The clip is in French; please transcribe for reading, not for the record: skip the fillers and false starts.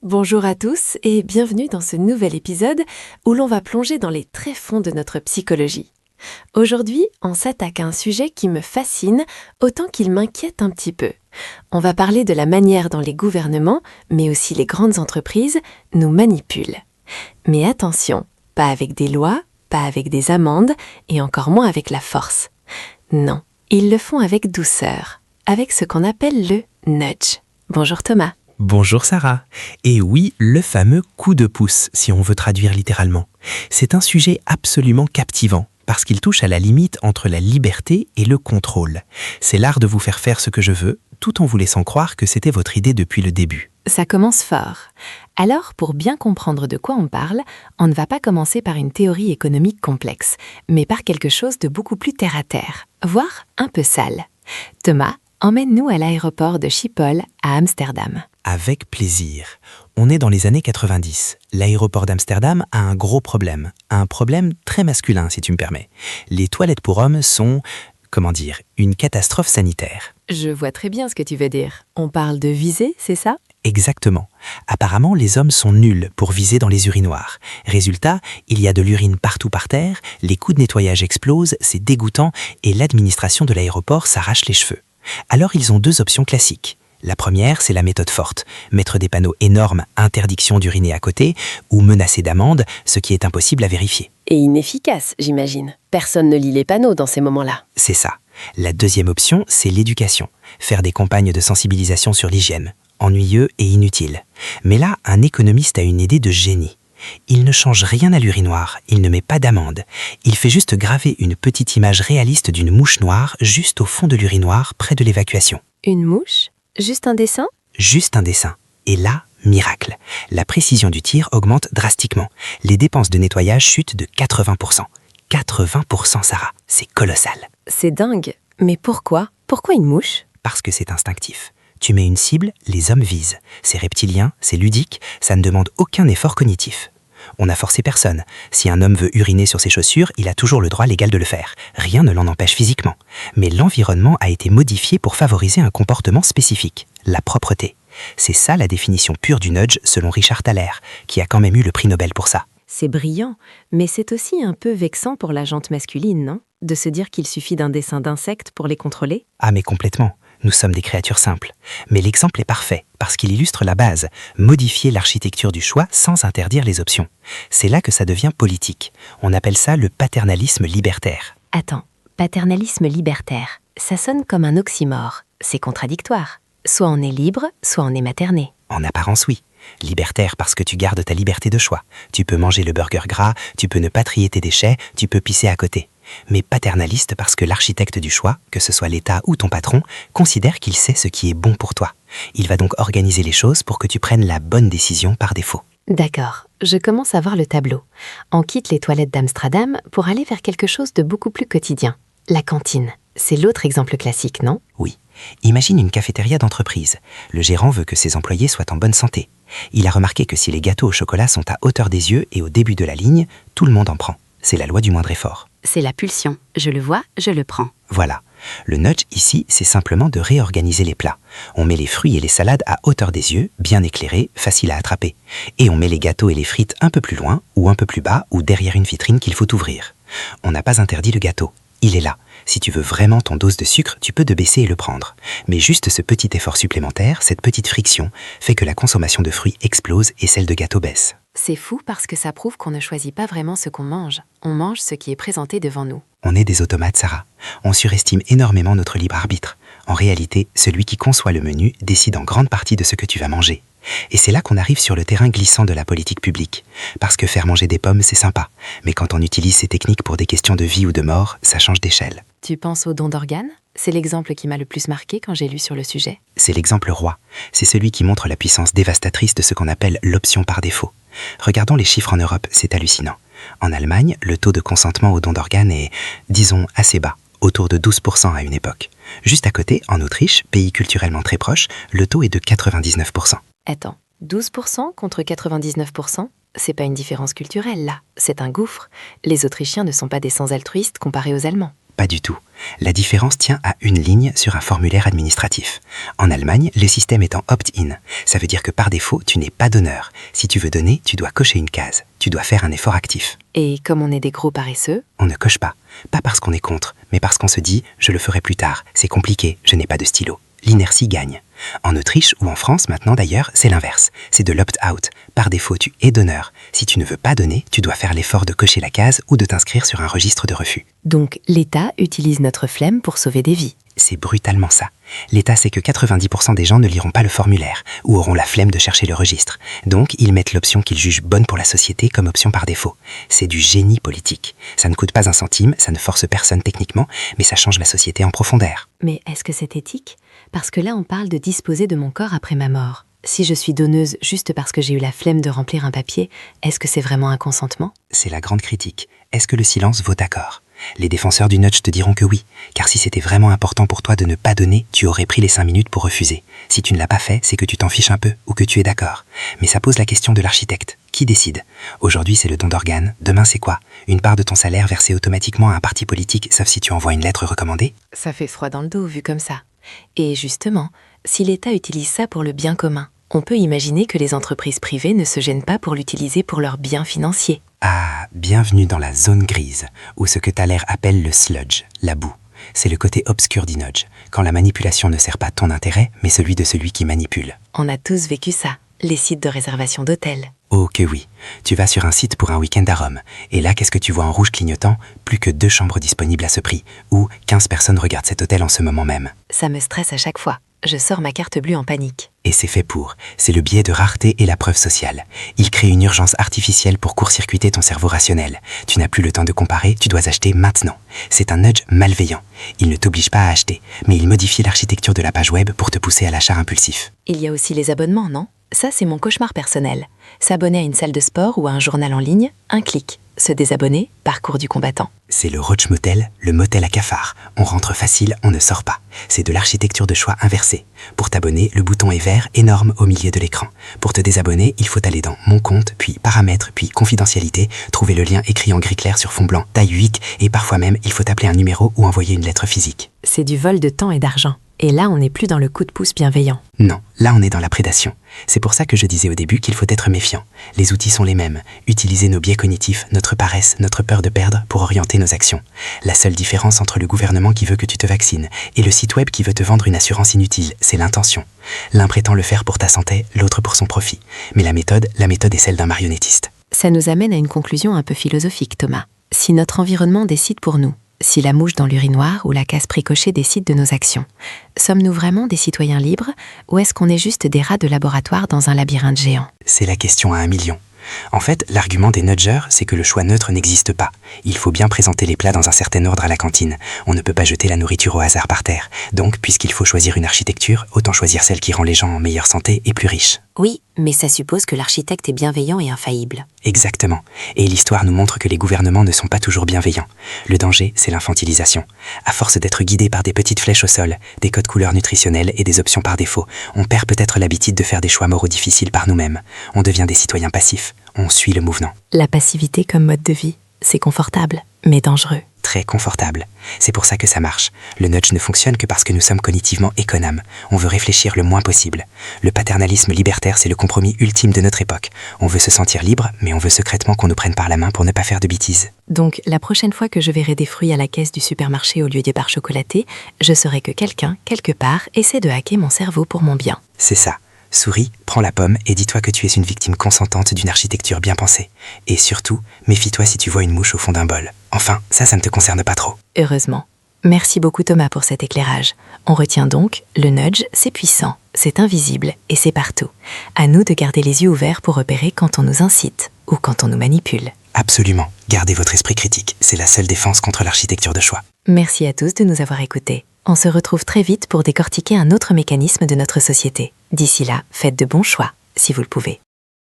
Bonjour à tous et bienvenue dans ce nouvel épisode où l'on va plonger dans les tréfonds de notre psychologie. Aujourd'hui, on s'attaque à un sujet qui me fascine autant qu'il m'inquiète un petit peu. On va parler de la manière dont les gouvernements, mais aussi les grandes entreprises, nous manipulent. Mais attention, pas avec des lois, pas avec des amendes et encore moins avec la force. Non, ils le font avec douceur, avec ce qu'on appelle le nudge. Bonjour Thomas. Bonjour Sarah. Et oui, le fameux coup de pouce, si on veut traduire littéralement. C'est un sujet absolument captivant, parce qu'il touche à la limite entre la liberté et le contrôle. C'est l'art de vous faire faire ce que je veux, tout en vous laissant croire que c'était votre idée depuis le début. Ça commence fort. Alors, pour bien comprendre de quoi on parle, on ne va pas commencer par une théorie économique complexe, mais par quelque chose de beaucoup plus terre-à-terre, voire un peu sale. Thomas, emmène-nous à l'aéroport de Schiphol à Amsterdam. Avec plaisir. On est dans les années 90. L'aéroport d'Amsterdam a un gros problème. Un problème très masculin, si tu me permets. Les toilettes pour hommes sont, une catastrophe sanitaire. Je vois très bien ce que tu veux dire. On parle de visée, c'est ça ? Exactement. Apparemment, les hommes sont nuls pour viser dans les urinoirs. Résultat, il y a de l'urine partout par terre, les coûts de nettoyage explosent, c'est dégoûtant, et l'administration de l'aéroport s'arrache les cheveux. Alors ils ont deux options classiques. La première, c'est la méthode forte, mettre des panneaux énormes, interdiction d'uriner à côté, ou menacer d'amende, ce qui est impossible à vérifier. Et inefficace, j'imagine. Personne ne lit les panneaux dans ces moments-là. C'est ça. La deuxième option, c'est l'éducation, faire des campagnes de sensibilisation sur l'hygiène, ennuyeux et inutile. Mais là, un économiste a une idée de génie. Il ne change rien à l'urinoir, il ne met pas d'amende. Il fait juste graver une petite image réaliste d'une mouche noire juste au fond de l'urinoir, près de l'évacuation. Une mouche ? Juste un dessin ? Juste un dessin. Et là, miracle. La précision du tir augmente drastiquement. Les dépenses de nettoyage chutent de 80%. 80%, Sarah. C'est colossal. C'est dingue. Mais pourquoi ? Pourquoi une mouche ? Parce que c'est instinctif. Tu mets une cible, les hommes visent. C'est reptilien, c'est ludique, ça ne demande aucun effort cognitif. On n'a forcé personne. Si un homme veut uriner sur ses chaussures, il a toujours le droit légal de le faire. Rien ne l'en empêche physiquement. Mais l'environnement a été modifié pour favoriser un comportement spécifique, la propreté. C'est ça la définition pure du nudge selon Richard Thaler, qui a quand même eu le prix Nobel pour ça. C'est brillant, mais c'est aussi un peu vexant pour la jante masculine, non ? De se dire qu'il suffit d'un dessin d'insecte pour les contrôler ? Ah mais complètement. Nous sommes des créatures simples. Mais l'exemple est parfait, parce qu'il illustre la base, modifier l'architecture du choix sans interdire les options. C'est là que ça devient politique. On appelle ça le paternalisme libertaire. Attends, paternalisme libertaire, ça sonne comme un oxymore. C'est contradictoire. Soit on est libre, soit on est materné. En apparence, oui. Libertaire parce que tu gardes ta liberté de choix. Tu peux manger le burger gras, tu peux ne pas trier tes déchets, tu peux pisser à côté. Mais paternaliste parce que l'architecte du choix, que ce soit l'État ou ton patron, considère qu'il sait ce qui est bon pour toi. Il va donc organiser les choses pour que tu prennes la bonne décision par défaut. D'accord, je commence à voir le tableau. On quitte les toilettes d'Amsterdam pour aller vers quelque chose de beaucoup plus quotidien. La cantine, c'est l'autre exemple classique, non ? Oui. Imagine une cafétéria d'entreprise. Le gérant veut que ses employés soient en bonne santé. Il a remarqué que si les gâteaux au chocolat sont à hauteur des yeux et au début de la ligne, tout le monde en prend. C'est la loi du moindre effort. C'est la pulsion. Je le vois, je le prends. Voilà. Le nudge ici, c'est simplement de réorganiser les plats. On met les fruits et les salades à hauteur des yeux, bien éclairés, faciles à attraper. Et on met les gâteaux et les frites un peu plus loin, ou un peu plus bas, ou derrière une vitrine qu'il faut ouvrir. On n'a pas interdit le gâteau. Il est là. Si tu veux vraiment ton dose de sucre, tu peux te baisser et le prendre. Mais juste ce petit effort supplémentaire, cette petite friction, fait que la consommation de fruits explose et celle de gâteaux baisse. C'est fou parce que ça prouve qu'on ne choisit pas vraiment ce qu'on mange. On mange ce qui est présenté devant nous. On est des automates, Sarah. On surestime énormément notre libre arbitre. En réalité, celui qui conçoit le menu décide en grande partie de ce que tu vas manger. Et c'est là qu'on arrive sur le terrain glissant de la politique publique. Parce que faire manger des pommes, c'est sympa. Mais quand on utilise ces techniques pour des questions de vie ou de mort, ça change d'échelle. Tu penses au don d'organes ? C'est l'exemple qui m'a le plus marqué quand j'ai lu sur le sujet. C'est l'exemple roi. C'est celui qui montre la puissance dévastatrice de ce qu'on appelle l'option par défaut. Regardons les chiffres en Europe, c'est hallucinant. En Allemagne, le taux de consentement au don d'organes est, disons, assez bas, autour de 12% à une époque. Juste à côté, en Autriche, pays culturellement très proche, le taux est de 99%. Attends, 12% contre 99%, c'est pas une différence culturelle là, c'est un gouffre. Les Autrichiens ne sont pas des sans-altruistes comparés aux Allemands. pas du tout. La différence tient à une ligne sur un formulaire administratif. En Allemagne, le système est en opt-in. Ça veut dire que par défaut, tu n'es pas donneur. Si tu veux donner, tu dois cocher une case. Tu dois faire un effort actif. Et comme on est des gros paresseux, On ne coche pas. Pas parce qu'on est contre, mais parce qu'on se dit « je le ferai plus tard, c'est compliqué, je n'ai pas de stylo ». L'inertie gagne. En Autriche ou en France maintenant d'ailleurs, c'est l'inverse. C'est de l'opt-out. Par défaut, tu es donneur. Si tu ne veux pas donner, tu dois faire l'effort de cocher la case ou de t'inscrire sur un registre de refus. donc l'État utilise notre flemme pour sauver des vies. C'est brutalement ça. L'État sait que 90% des gens ne liront pas le formulaire ou auront la flemme de chercher le registre. Donc, ils mettent l'option qu'ils jugent bonne pour la société comme option par défaut. C'est du génie politique. Ça ne coûte pas un centime, ça ne force personne techniquement, mais ça change la société en profondeur. Mais est-ce que c'est éthique? Parce que là, on parle de disposer de mon corps après ma mort. Si je suis donneuse juste parce que j'ai eu la flemme de remplir un papier, est-ce que c'est vraiment un consentement? C'est la grande critique. Est-ce que le silence vaut accord? Les défenseurs du nudge te diront que oui, car si c'était vraiment important pour toi de ne pas donner, tu aurais pris les 5 minutes pour refuser. Si tu ne l'as pas fait, c'est que tu t'en fiches un peu ou que tu es d'accord. Mais ça pose la question de l'architecte. Qui décide? Aujourd'hui, c'est le don d'organes. Demain, c'est quoi? Une part de ton salaire versée automatiquement à un parti politique, sauf si tu envoies une lettre recommandée? Ça fait froid dans le dos vu comme ça. Et justement, si l'État utilise ça pour le bien commun, on peut imaginer que les entreprises privées ne se gênent pas pour l'utiliser pour leurs biens financiers. Ah, bienvenue dans la zone grise, ou ce que Thaler appelle le sludge, la boue. C'est le côté obscur du nudge, quand la manipulation ne sert pas ton intérêt, mais celui de celui qui manipule. On a tous vécu ça, les sites de réservation d'hôtels. Oh que oui, tu vas sur un site pour un week-end à Rome, et là qu'est-ce que tu vois en rouge clignotant? Plus que 2 chambres disponibles à ce prix, ou 15 personnes regardent cet hôtel en ce moment même. Ça me stresse à chaque fois. Je sors ma carte bleue en panique. Et c'est fait pour. C'est le biais de rareté et la preuve sociale. Il crée une urgence artificielle pour court-circuiter ton cerveau rationnel. Tu n'as plus le temps de comparer, tu dois acheter maintenant. C'est un nudge malveillant. Il ne t'oblige pas à acheter, mais il modifie l'architecture de la page web pour te pousser à l'achat impulsif. Il y a aussi les abonnements, non? Ça, c'est mon cauchemar personnel. S'abonner à une salle de sport ou à un journal en ligne, un clic. Se désabonner, parcours du combattant. C'est le Roach Motel, le motel à cafard. On rentre facile, on ne sort pas. C'est de l'architecture de choix inversée. Pour t'abonner, le bouton est vert, énorme au milieu de l'écran. Pour te désabonner, il faut aller dans Mon compte, puis Paramètres, puis Confidentialité, trouver le lien écrit en gris clair sur fond blanc, taille 8, et parfois même, il faut appeler un numéro ou envoyer une lettre physique. C'est du vol de temps et d'argent. Et là, on n'est plus dans le coup de pouce bienveillant. Non, là on est dans la prédation. C'est pour ça que je disais au début qu'il faut être méfiant. Les outils sont les mêmes. Utiliser nos biais cognitifs, notre paresse, notre peur de perdre pour orienter nos actions. La seule différence entre le gouvernement qui veut que tu te vaccines et le site web qui veut te vendre une assurance inutile, c'est l'intention. L'un prétend le faire pour ta santé, l'autre pour son profit. Mais la méthode est celle d'un marionnettiste. Ça nous amène à une conclusion un peu philosophique, Thomas. Si notre environnement décide pour nous, si la mouche dans l'urinoir ou la case précochée décide de nos actions, sommes-nous vraiment des citoyens libres ou est-ce qu'on est juste des rats de laboratoire dans un labyrinthe géant? C'est la question à 1 million. En fait, l'argument des nudgers, c'est que le choix neutre n'existe pas. Il faut bien présenter les plats dans un certain ordre à la cantine. On ne peut pas jeter la nourriture au hasard par terre. Donc, puisqu'il faut choisir une architecture, autant choisir celle qui rend les gens en meilleure santé et plus riches. Oui, mais ça suppose que l'architecte est bienveillant et infaillible. Exactement. Et l'histoire nous montre que les gouvernements ne sont pas toujours bienveillants. Le danger, c'est l'infantilisation. À force d'être guidés par des petites flèches au sol, des codes couleurs nutritionnels et des options par défaut, on perd peut-être l'habitude de faire des choix moraux difficiles par nous-mêmes. On devient des citoyens passifs. On suit le mouvement. La passivité comme mode de vie, c'est confortable, mais dangereux. Très confortable. C'est pour ça que ça marche. Le nudge ne fonctionne que parce que nous sommes cognitivement économes. On veut réfléchir le moins possible. Le paternalisme libertaire, c'est le compromis ultime de notre époque. On veut se sentir libre, mais on veut secrètement qu'on nous prenne par la main pour ne pas faire de bêtises. Donc, la prochaine fois que je verrai des fruits à la caisse du supermarché au lieu des barres chocolatées, je saurai que quelqu'un, quelque part, essaie de hacker mon cerveau pour mon bien. C'est ça. Souris, prends la pomme et dis-toi que tu es une victime consentante d'une architecture bien pensée. Et surtout, méfie-toi si tu vois une mouche au fond d'un bol. Enfin, ça ne te concerne pas trop. Heureusement. Merci beaucoup Thomas pour cet éclairage. On retient donc, le nudge, c'est puissant, c'est invisible et c'est partout. À nous de garder les yeux ouverts pour repérer quand on nous incite ou quand on nous manipule. Absolument. Gardez votre esprit critique. C'est la seule défense contre l'architecture de choix. Merci à tous de nous avoir écoutés. On se retrouve très vite pour décortiquer un autre mécanisme de notre société. D'ici là, faites de bons choix, si vous le pouvez.